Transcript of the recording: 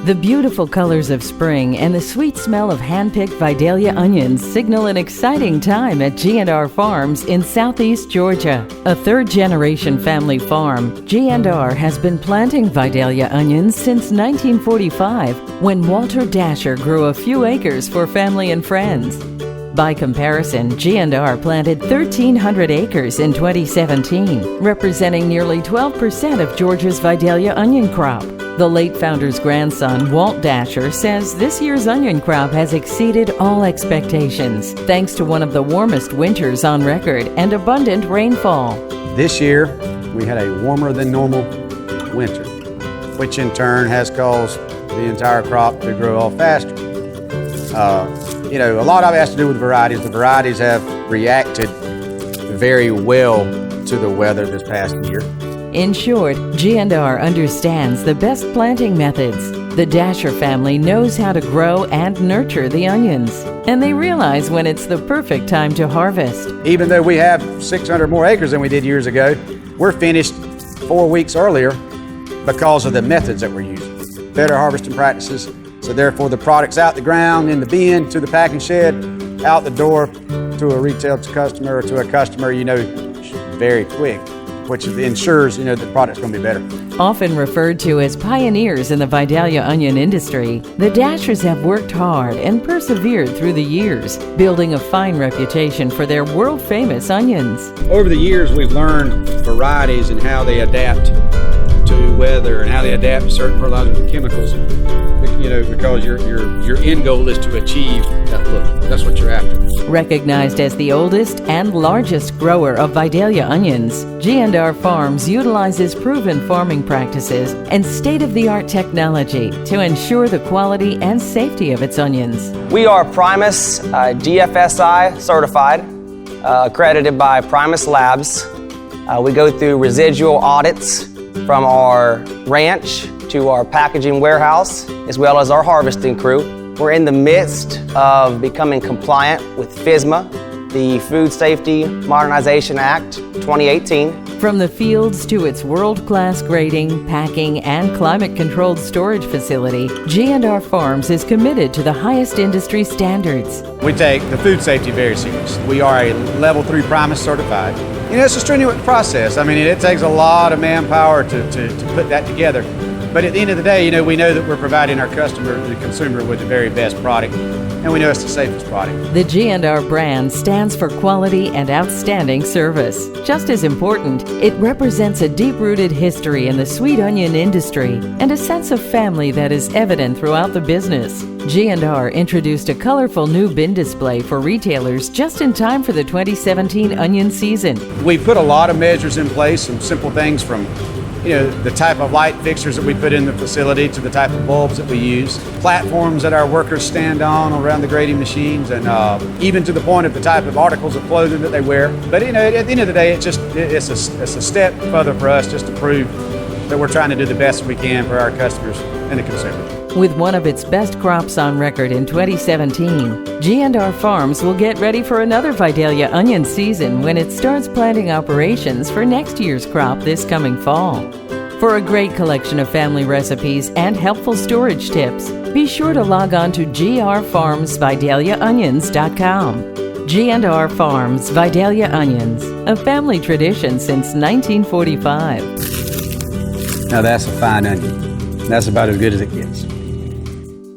The beautiful colors of spring and the sweet smell of hand-picked Vidalia onions signal an exciting time at G&R Farms in southeast Georgia. A third-generation family farm, G&R has been planting Vidalia onions since 1945, when Walter Dasher grew a few acres for family and friends. By comparison, G&R planted 1,300 acres in 2017, representing nearly 12% of Georgia's Vidalia onion crop. The late founder's grandson, Walt Dasher, says this year's onion crop has exceeded all expectations, thanks to one of the warmest winters on record and abundant rainfall. This year, we had a warmer than normal winter, which in turn has caused the entire crop to grow off faster. A lot of it has to do with varieties. The varieties have reacted very well to the weather this past year. In short, G&R understands the best planting methods. The Dasher family knows how to grow and nurture the onions, and they realize when it's the perfect time to harvest. Even though we have 600 more acres than we did years ago, we're finished 4 weeks earlier because of the methods that we're using. Better harvesting practices, so therefore the product's out the ground, in the bin, to the packing shed, out the door to a retail customer or to a customer, very quick, which ensures, the product's going to be better. Often referred to as pioneers in the Vidalia onion industry, the Dashers have worked hard and persevered through the years, building a fine reputation for their world-famous onions. Over the years, we've learned varieties and how they adapt to weather and how they adapt to certain fertilizers and chemicals, because your end goal is to achieve that look. That's what you're after. Recognized as the oldest and largest grower of Vidalia onions, G&R Farms utilizes proven farming practices and state-of-the-art technology to ensure the quality and safety of its onions. We are Primus GFSI certified, accredited by Primus Labs. We go through residual audits from our ranch to our packaging warehouse, as well as our harvesting crew. We're in the midst of becoming compliant with FSMA, the Food Safety Modernization Act 2018. From the fields to its world-class grading, packing, and climate-controlled storage facility, G&R Farms is committed to the highest industry standards. We take the food safety very serious. We are a level 3 Primus certified. It's a strenuous process. It takes a lot of manpower to put that together. But at the end of the day, we know that we're providing our customer, the consumer, with the very best product, and we know it's the safest product. The G&R brand stands for quality and outstanding service. Just as important, it represents a deep-rooted history in the sweet onion industry and a sense of family that is evident throughout the business. G&R introduced a colorful new bin display for retailers just in time for the 2017 onion season. We put a lot of measures in place, some simple things from the type of light fixtures that we put in the facility to the type of bulbs that we use, platforms that our workers stand on around the grading machines, and even to the point of the type of articles of clothing that they wear. But at the end of the day, it's a step further for us just to prove that we're trying to do the best we can for our customers and the consumer. With one of its best crops on record in 2017, G&R Farms will get ready for another Vidalia onion season when it starts planting operations for next year's crop this coming fall. For a great collection of family recipes and helpful storage tips, be sure to log on to grfarmsvidaliaonions.com. G&R Farms Vidalia Onions, a family tradition since 1945. Now that's a fine onion. That's about as good as it gets.